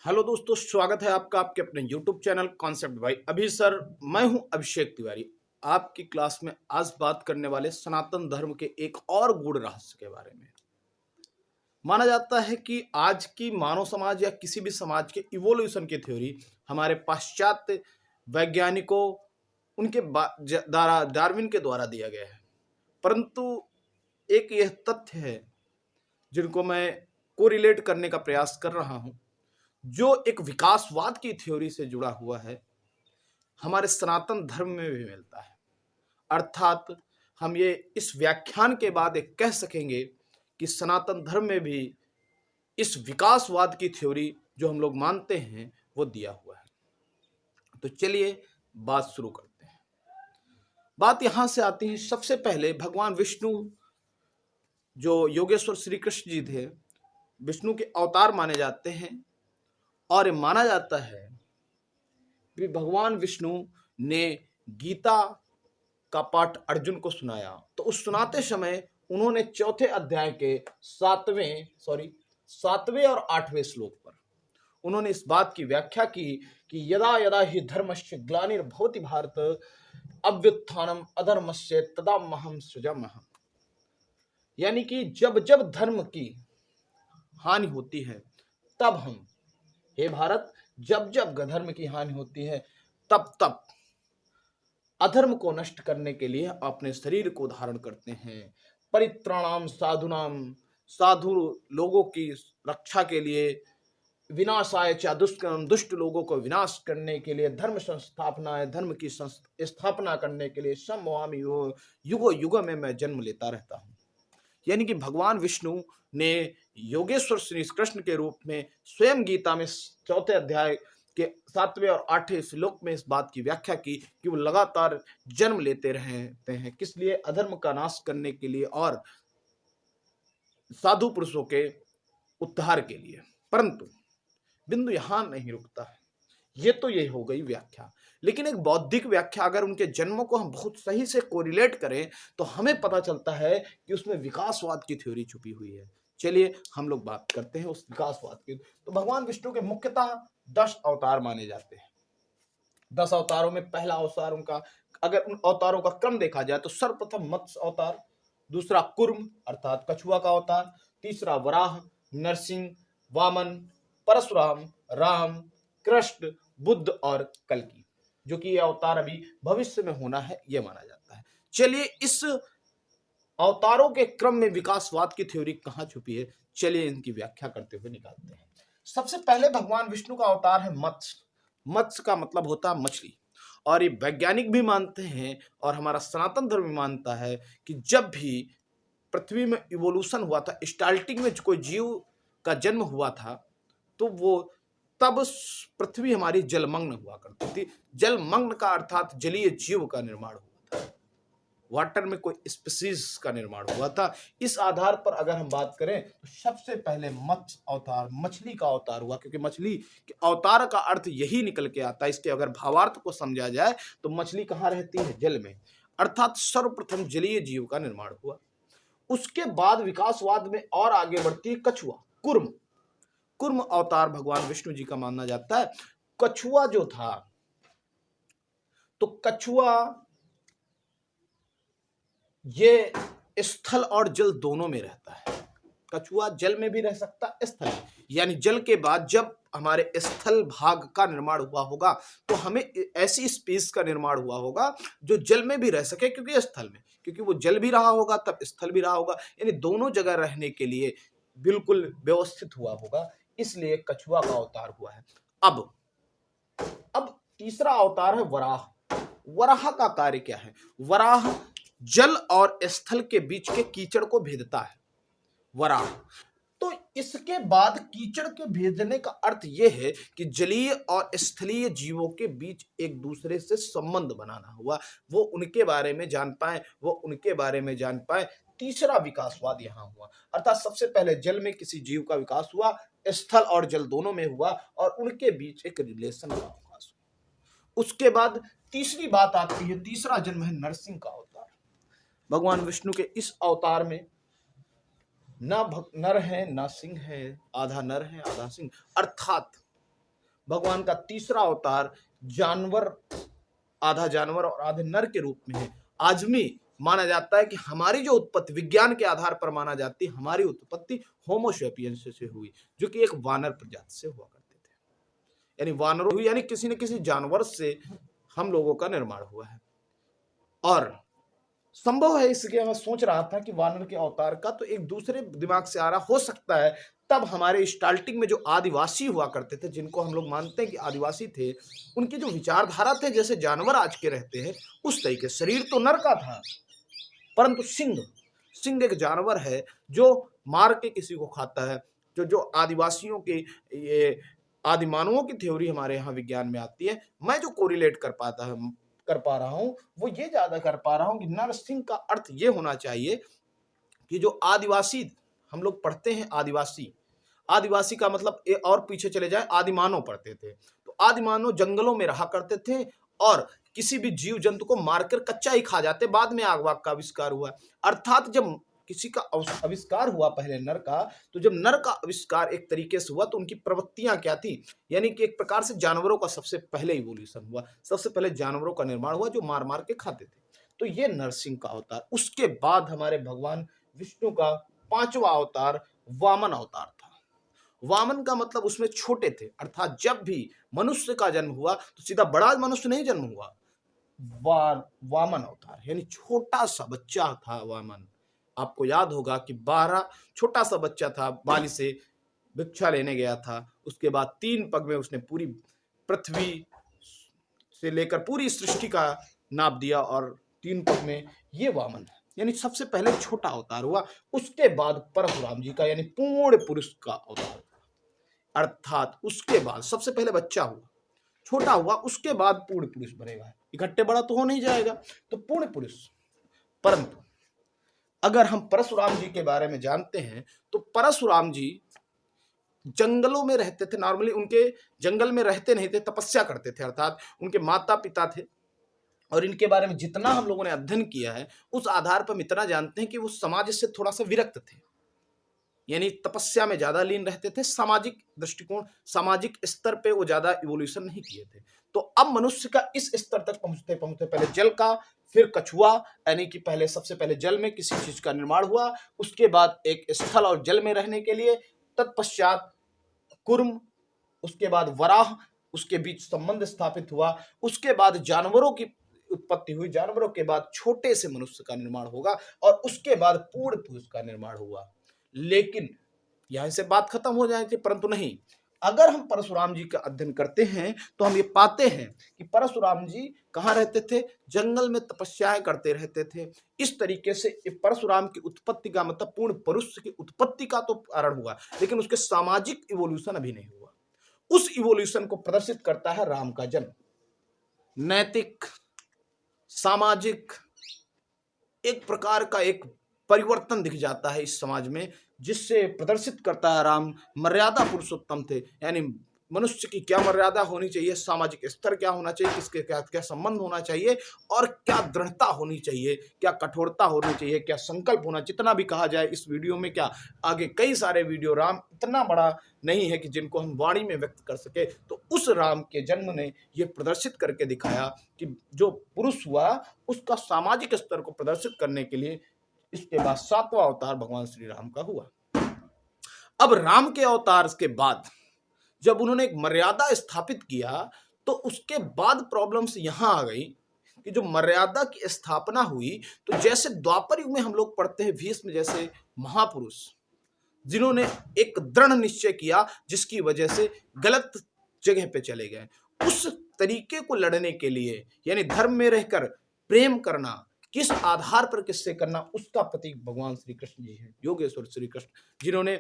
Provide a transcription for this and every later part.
Hello दोस्तों, स्वागत है आपका आपके अपने YouTube चैनल कॉन्सेप्ट भाई अभी सर। मैं हूं अभिषेक तिवारी। आपकी क्लास में आज बात करने वाले सनातन धर्म के एक और गूढ़ रहस्य के बारे में। माना जाता है कि आज की मानव समाज या किसी भी समाज के इवोल्यूशन की थ्योरी हमारे पाश्चात्य वैज्ञानिकों उनके द्वारा डार्विन के द्वारा दिया गया है। परंतु एक यह तथ्य है जिनको मैं कोरिलेट करने का प्रयास कर रहा हूं, जो एक विकासवाद की थ्योरी से जुड़ा हुआ है, हमारे सनातन धर्म में भी मिलता है। अर्थात हम ये इस व्याख्यान के बाद एक कह सकेंगे कि सनातन धर्म में भी इस विकासवाद की थ्योरी जो हम लोग मानते हैं वो दिया हुआ है। तो चलिए बात शुरू करते हैं। बात यहां से आती है, सबसे पहले भगवान विष्णु जो योगेश्वर श्री कृष्ण जी थे, विष्णु के अवतार माने जाते हैं और माना जाता है कि भगवान विष्णु ने गीता का पाठ अर्जुन को सुनाया। तो उस सुनाते समय उन्होंने चौथे अध्याय के सातवें और आठवें श्लोक पर उन्होंने इस बात की व्याख्या की कि यदा यदा ही धर्मस्य ग्लानिर्भवति भारत अभ्युत्थानम अधर्मस्य तदाम्यहं सृजाम्यहम्। यानी कि जब जब धर्म की हानि होती है तब हम, हे भारत, जब जब धर्म की हानि होती है तब तब अधर्म को नष्ट करने के लिए अपने शरीर को धारण करते हैं। परित्राणाम साधुनाम, साधु लोगों की रक्षा के लिए, विनाशाय च दुष्कर्म, दुष्ट लोगों को विनाश करने के लिए, धर्म संस्थापना, धर्म की स्थापना करने के लिए समवामी युगो युगो में मैं जन्म लेता रहता हूँ। यानी कि भगवान विष्णु ने योगेश्वर श्री कृष्ण के रूप में स्वयं गीता में चौथे अध्याय के सातवें और आठवें श्लोक में इस बात की व्याख्या की कि वो लगातार जन्म लेते रहते हैं। किस लिए? अधर्म का नाश करने के लिए और साधु पुरुषों के उद्धार के लिए। परंतु बिंदु यहां नहीं रुकता है। ये हो गई व्याख्या, लेकिन एक बौद्धिक व्याख्या अगर उनके जन्मों को हम बहुत सही से कोरिलेट करें तो हमें पता चलता है कि उसमें विकासवाद की थ्योरी छुपी हुई है। चलिए हम लोग बात करते हैं उस विकासवाद की। तो भगवान विष्णु के मुख्यतः 10 अवतार माने जाते हैं। 10 अवतारों में पहला अवतार उनका, अगर उन अवतारों का क्रम देखा जाए तो सर्वप्रथम मत्स्य अवतार, दूसरा कुर्म अर्थात कछुआ का अवतार, तीसरा वराह, नरसिंह, वामन, परशुराम, राम, कृष्ण, बुद्ध और कल्कि, जो कि ये अवतार अभी भविष्य में होना है, यह माना जाता है। चलिए इस अवतारों के क्रम में विकासवाद की थ्योरी कहां छुपी है, चलिए इनकी व्याख्या करते हुए निकालते हैं। सबसे पहले भगवान विष्णु का अवतार है मत्स्य। मत्स्य का मतलब होता है मछली, और ये वैज्ञानिक भी मानते हैं और हमारा सनातन धर्म भी मानता है कि जब भी पृथ्वी में इवोल्यूशन हुआ था, स्टार्टिंग में कोई जीव का जन्म हुआ था, तो वो तब पृथ्वी हमारी जलमग्न हुआ करती थी। जलमग्न का अर्थात जलीय जीव का निर्माण हुआ था, वाटर में कोई स्पीसीज का निर्माण हुआ था। इस आधार पर अगर हम बात करें तो सबसे पहले मत्स्य अवतार, मछली का अवतार हुआ, क्योंकि मछली के अवतार का अर्थ यही निकल के आता है। इसके अगर भावार्थ को समझा जाए तो मछली कहाँ रहती है? जल में, अर्थात सर्वप्रथम जलीय जीव का निर्माण हुआ। उसके बाद विकासवाद में और आगे बढ़ती है कछुआ, कुर्म। कुर्म अवतार भगवान विष्णु जी का माना जाता है। कछुआ जो था, तो कछुआ ये स्थल और जल दोनों में रहता है। कछुआ जल में भी रह सकता है, स्थल में, यानी जल के बाद जब हमारे स्थल भाग का निर्माण हुआ होगा तो हमें ऐसी स्पेस का निर्माण हुआ होगा जो जल में भी रह सके, क्योंकि स्थल में, क्योंकि वो जल भी रहा होगा तब स्थल भी रहा होगा, यानी दोनों जगह रहने के लिए बिल्कुल व्यवस्थित हुआ होगा। इसलिए कछुआ का अवतार हुआ है। अब तीसरा अवतार है वराह। वराह का कार्य क्या है? वराह जल और स्थल के बीच के कीचड़ को भेदता है, वराह। तो इसके बाद कीचड़ के भेदने का अर्थ यह है कि जलीय और स्थलीय जीवों के बीच एक दूसरे से संबंध बनाना हुआ, वो उनके बारे में जान पाए, तीसरा विकासवाद यहां हुआ। अर्थात सबसे पहले जल में किसी जीव का विकास हुआ, स्थल और जल दोनों में हुआ, और उनके बीच एक रिलेशन का विकास हुआ। उसके बाद तीसरी बात आती है, तीसरा जन्म है नरसिंह का अवतार। भगवान विष्णु के इस अवतार में ना नर है ना सिंह है, आधा नर है आधा सिंह। अर्थात भगवान का तीसरा अवतार जानवर, आधा जानवर और आधे नर के रूप में है। आजमी माना जाता है कि हमारी जो उत्पत्ति विज्ञान के आधार पर माना जाती है, हमारी उत्पत्ति होमो सेपियंस से हुई, जो कि एक वानर प्रजाति से हुआ करते थे। यानी वानरों हुई, यानी किसी न किसी जानवर से हम लोगों का निर्माण हुआ है। और संभव है, इसलिए मैं सोच रहा था कि वानर के अवतार का तो एक दूसरे दिमाग से आ रहा हो सकता है, तब हमारे स्टार्टिंग में जो आदिवासी हुआ करते थे, जिनको हम लोग मानते हैं कि आदिवासी थे, उनकी जो विचारधारा थे जैसे जानवर आज के रहते हैं उस तरीके। शरीर तो नर का था, परंतु सिंह एक जानवर है जो मार के किसी को खाता है। जो आदिवासियों के ये आदि मानवों की थ्योरी हमारे यहाँ विज्ञान में आती है, मैं जो कोरिलेट कर पा रहा हूँ वो ये ज्यादा कर पा रहा हूँ कि नरसिंह का अर्थ ये होना चाहिए कि जो आदिवासी हम लोग पढ़ते हैं, आदिवासी का मतलब और पीछे चले जाए, आदिमानव पढ़ते थे, तो आदिमानव जंगलों में रहा करते थे और किसी भी जीव जंतु को मारकर कच्चा ही खा जाते। बाद में आग वाग का आविष्कार हुआ, अर्थात जब किसी का आविष्कार हुआ पहले नर का, तो जब नर का आविष्कार एक तरीके से हुआ तो उनकी प्रवृत्तियां क्या थी, यानी कि एक प्रकार से जानवरों का सबसे पहले इवोल्यूशन हुआ, सबसे पहले जानवरों का निर्माण हुआ जो मार मार के खाते थे। तो ये नरसिंह का अवतार। उसके बाद हमारे भगवान विष्णु का पांचवा अवतार वामन अवतार था। वामन का मतलब उसमें छोटे थे, अर्थात जब भी मनुष्य का जन्म हुआ तो सीधा बड़ा मनुष्य नहीं जन्म हुआ, वामन अवतार यानी छोटा सा बच्चा था वामन। आपको याद होगा कि 12 छोटा सा बच्चा था, बाली से भिक्षा लेने गया था, उसके बाद 3 पग में उसने पूरी पृथ्वी से लेकर पूरी सृष्टि का नाप दिया और 3 पग में ये वामन है, यानी सबसे पहले छोटा अवतार हुआ। उसके बाद परशुराम जी का यानी पूर्ण पुरुष का अवतार हुआ, अर्थात उसके बाद सबसे पहले बच्चा हुआ, छोटा हुआ, उसके बाद पूर्ण पुरुष बनेगा। इकट्ठे बड़ा तो हो नहीं जाएगा, तो पूर्ण पुरुष। परंतु अगर हम परशुराम जी के बारे में जानते हैं तो परशुराम जी जंगलों में रहते थे। नॉर्मली उनके जंगल में रहते नहीं थे, तपस्या करते थे, अर्थात उनके माता पिता थे। और इनके बारे में जितना हम लोगों ने अध्ययन किया है उस आधार पर हम इतना जानते हैं कि वो समाज से थोड़ा सा विरक्त थे, यानी तपस्या में ज्यादा लीन रहते थे। सामाजिक दृष्टिकोण, सामाजिक स्तर पे वो ज्यादा इवोल्यूशन नहीं किए थे। तो अब मनुष्य का इस स्तर तक पहुंचते पहुंचते पहले जल का, फिर कछुआ, यानी कि पहले सबसे पहले जल में किसी चीज का निर्माण हुआ, उसके बाद एक स्थल और जल में रहने के लिए, तत्पश्चात कुर्म, उसके बाद वराह, उसके बीच संबंध स्थापित हुआ, उसके बाद जानवरों की उत्पत्ति हुई, जानवरों के बाद छोटे से मनुष्य का निर्माण होगा और उसके बाद पूर्ण पुरुष का निर्माण हुआ। लेकिन यहां से बात खत्म हो जाएगी, परंतु नहीं, अगर हम परशुराम जी का अध्ययन करते हैं तो हम ये पाते हैं कि परशुराम जी कहाँ रहते थे, जंगल में तपस्याएं करते रहते थे। इस तरीके से परशुराम की उत्पत्ति का मतलब पूर्ण पुरुष की उत्पत्ति का तो कारण हुआ, लेकिन उसके सामाजिक इवोल्यूशन अभी नहीं हुआ। उस इवोल्यूशन को प्रदर्शित करता है राम का जन्म। नैतिक, सामाजिक एक प्रकार का एक परिवर्तन दिख जाता है इस समाज में, जिससे प्रदर्शित करता है राम मर्यादा पुरुषोत्तम थे, यानी मनुष्य की क्या मर्यादा होनी चाहिए, सामाजिक स्तर क्या होना चाहिए, किसके क्या क्या संबंध होना चाहिए और क्या दृढ़ता होनी चाहिए, क्या कठोरता होनी चाहिए, क्या संकल्प होना। जितना भी कहा जाए इस वीडियो में, क्या आगे कई सारे वीडियो, राम इतना बड़ा नहीं है कि जिनको हम वाणी में व्यक्त कर सके। तो उस राम के जन्म ने यह प्रदर्शित करके दिखाया कि जो पुरुष हुआ उसका सामाजिक स्तर को प्रदर्शित करने के लिए इसके बाद 7वां अवतार भगवान श्री राम का हुआ। अब राम के अवतार के बाद जब उन्होंने एक मर्यादा स्थापित किया तो उसके बाद प्रॉब्लम्स यहां आ गई कि जो मर्यादा की स्थापना हुई, तो जैसे द्वापर युग में हम लोग पढ़ते हैं भीष्म जैसे महापुरुष जिन्होंने एक दृढ़ निश्चय किया जिसकी वजह से गलत जगह पे चले गए, उस तरीके को लड़ने के लिए, यानी धर्म में रहकर प्रेम करना, किस आधार पर किससे करना, उसका प्रतीक भगवान श्री कृष्ण जी हैं, योगेश्वर श्री कृष्ण,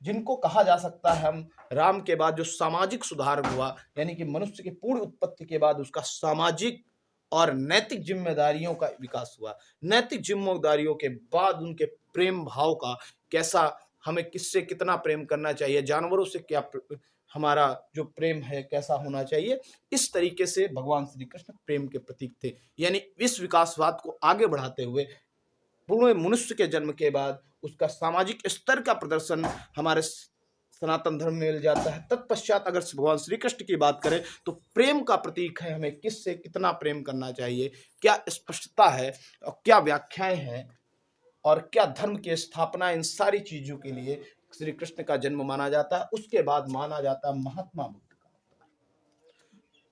जिनको कहा जा सकता है हम राम के बाद जो सामाजिक सुधार हुआ, यानी कि मनुष्य की पूर्ण उत्पत्ति के बाद उसका सामाजिक और नैतिक जिम्मेदारियों का विकास हुआ। नैतिक जिम्मेदारियों के बाद उनके प्रेम भाव का कैसा, हमें किससे कितना प्रेम करना चाहिए, जानवरों से क्या हमारा जो प्रेम है कैसा होना चाहिए, इस तरीके से भगवान श्री कृष्ण प्रेम के प्रतीक थे। यानी इस विकासवाद को आगे बढ़ाते हुए पूर्ण मनुष्य के जन्म के बाद उसका सामाजिक स्तर का प्रदर्शन हमारे सनातन धर्म में मिल जाता है। तत्पश्चात अगर भगवान श्री कृष्ण की बात करें तो प्रेम का प्रतीक है, हमें किससे कितना प्रेम करना चाहिए, क्या स्पष्टता है और क्या व्याख्याएं हैं और क्या धर्म की स्थापना, इन सारी चीजों के लिए श्री कृष्ण का जन्म माना जाता है। उसके बाद माना जाता है महात्मा बुद्ध का।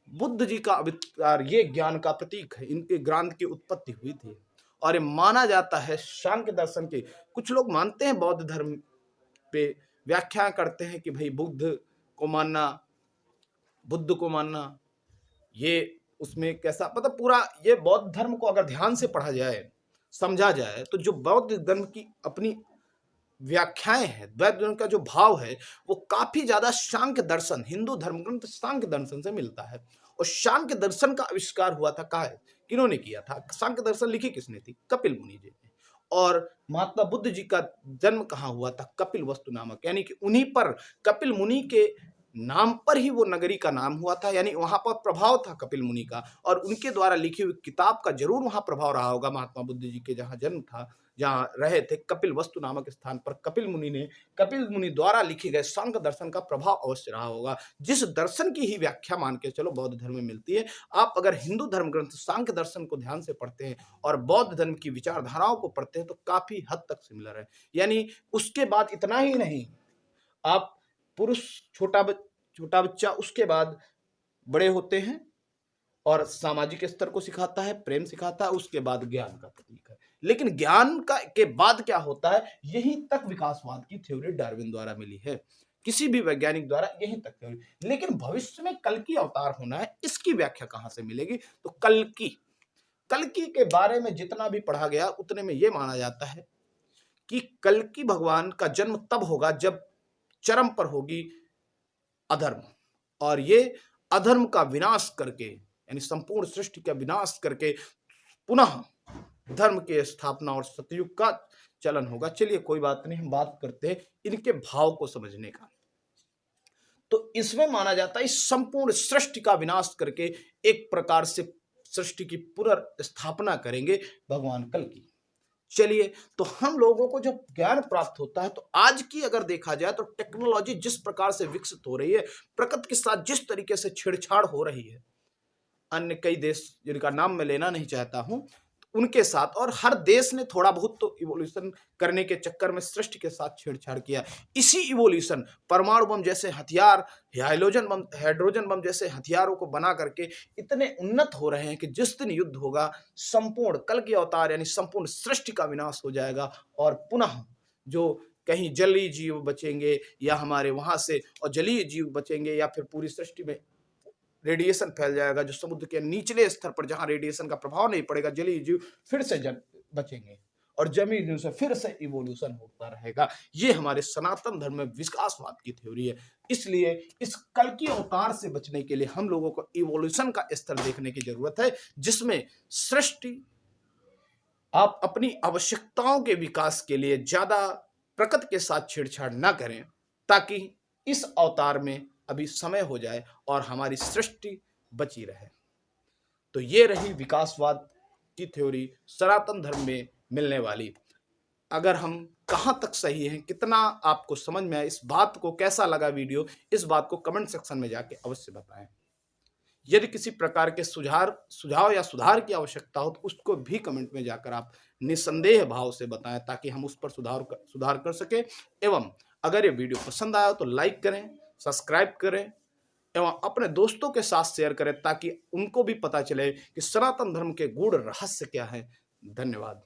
बुद्ध जी का आविष्कार ये ज्ञान का प्रतीक है, इनके ग्रंथ की उत्पत्ति हुई थी और ये माना जाता है सांख्य दर्शन के। कुछ लोग मानते हैं बौद्ध धर्म पे व्याख्या करते हैं कि भाई बुद्ध को मानना ये उसमें कैसा, मतलब पूरा ये बौद्ध धर्म को अगर ध्यान से पढ़ा जाए, समझा जाए, तो जो बौद्ध धर्म की अपनी व्याख्याएं हैं, बौद्ध धर्म का जो भाव है वो काफी ज्यादा सांख्य दर्शन, हिंदू धर्म ग्रंथ सांख्य दर्शन से मिलता है। और सांख्य दर्शन का आविष्कार हुआ था कहा है, किन्होंने किया था? सांख्य दर्शन लिखी किसने थी? कपिल मुनि जी ने। और महात्मा बुद्ध जी का जन्म कहाँ हुआ था? कपिल वस्तु नामक, यानी कि उन्हीं पर, कपिल मुनि के नाम पर ही वो नगरी का नाम हुआ था, यानी वहां पर प्रभाव था कपिल मुनि का, और उनके द्वारा लिखी हुई किताब का जरूर वहां प्रभाव रहा होगा। महात्मा बुद्ध जी के जहां जन्म था, जहां रहे थे, कपिल वस्तु नामक स्थान पर कपिल मुनि द्वारा लिखे गए सांख्य दर्शन का प्रभाव अवश्य रहा होगा, जिस दर्शन की ही व्याख्या मान के चलो बौद्ध धर्म में मिलती है। आप अगर हिंदू धर्म ग्रंथ सांख्य दर्शन को ध्यान से पढ़ते हैं और बौद्ध धर्म की विचारधाराओं को पढ़ते हैं तो काफी हद तक सिमिलर है। यानी उसके बाद इतना ही नहीं, आप पुरुष छोटा बच्चा, उसके बाद बड़े होते हैं और सामाजिक स्तर को सिखाता है, प्रेम सिखाता है, उसके बाद ज्ञान का प्रतीक है। लेकिन ज्ञान का के बाद क्या होता है, यहीं तक विकासवाद की थ्योरी डार्विन द्वारा मिली है, किसी भी वैज्ञानिक द्वारा यहीं तक थ्योरी। लेकिन भविष्य में कल्कि अवतार होना है, इसकी व्याख्या कहां से मिलेगी? तो कल्कि के बारे में जितना भी पढ़ा गया उतने में यह माना जाता है कि कल्कि भगवान का जन्म तब होगा जब चरम पर होगी अधर्म, और ये अधर्म का विनाश करके, यानी संपूर्ण सृष्टि का विनाश करके पुनः धर्म की स्थापना और सतयुग का चलन होगा। चलिए कोई बात नहीं, हम बात करते हैं इनके भाव को समझने का। तो इसमें माना जाता है इस संपूर्ण सृष्टि का विनाश करके एक प्रकार से सृष्टि की पुनर्स्थापना करेंगे भगवान कल्कि। चलिए, तो हम लोगों को जब ज्ञान प्राप्त होता है, तो आज की अगर देखा जाए तो टेक्नोलॉजी जिस प्रकार से विकसित हो रही है, प्रकृति के साथ जिस तरीके से छेड़छाड़ हो रही है, अन्य कई देश जिनका नाम मैं लेना नहीं चाहता हूं, उनके साथ, और हर देश ने थोड़ा बहुत तो इवोल्यूशन करने के चक्कर में सृष्टि के साथ छेड़छाड़ किया। इसी इवोल्यूशन, परमाणु बम जैसे हथियार, हाइड्रोजन बम जैसे हथियारों को बना करके इतने उन्नत हो रहे हैं कि जिस दिन युद्ध होगा, संपूर्ण कल्कि अवतार यानी संपूर्ण सृष्टि का विनाश हो जाएगा और पुनः जो कहीं जलीय जीव बचेंगे या हमारे वहां से, और जलीय जीव बचेंगे या फिर पूरी सृष्टि में रेडिएशन फैल जाएगा, जो समुद्र के निचले स्तर पर जहां रेडिएशन का प्रभाव नहीं पड़ेगा, जलीय जीव फिर से बचेंगे और जमीन जीव से फिर से इवोल्यूशन होता रहेगा। ये हमारे सनातन धर्म में विकासवाद की थ्योरी है। इसलिए इस कल्कि अवतार से बचने के लिए हम लोगों को इवोल्यूशन का स्तर देखने की जरूरत है, जिसमें सृष्टि आप अपनी आवश्यकताओं के विकास के लिए ज्यादा प्रकृति के साथ छेड़छाड़ ना करें, ताकि इस अवतार में अभी समय हो जाए और हमारी सृष्टि बची रहे। तो ये रही विकासवाद की थ्योरी सनातन धर्म में मिलने वाली। अगर हम कहां तक सही हैं, कितना आपको समझ में आया, इस बात को कैसा लगा वीडियो, इस बात को कमेंट सेक्शन में जाके अवश्य बताएं। यदि किसी प्रकार के सुझाव या सुधार की आवश्यकता हो तो उसको भी कमेंट में जाकर आप निसंदेह भाव से बताएं, ताकि हम उस पर सुधार कर सके। एवं अगर ये वीडियो पसंद आया तो लाइक करें, सब्सक्राइब करें एवं अपने दोस्तों के साथ शेयर करें, ताकि उनको भी पता चले कि सनातन धर्म के गूढ़ रहस्य क्या है। धन्यवाद।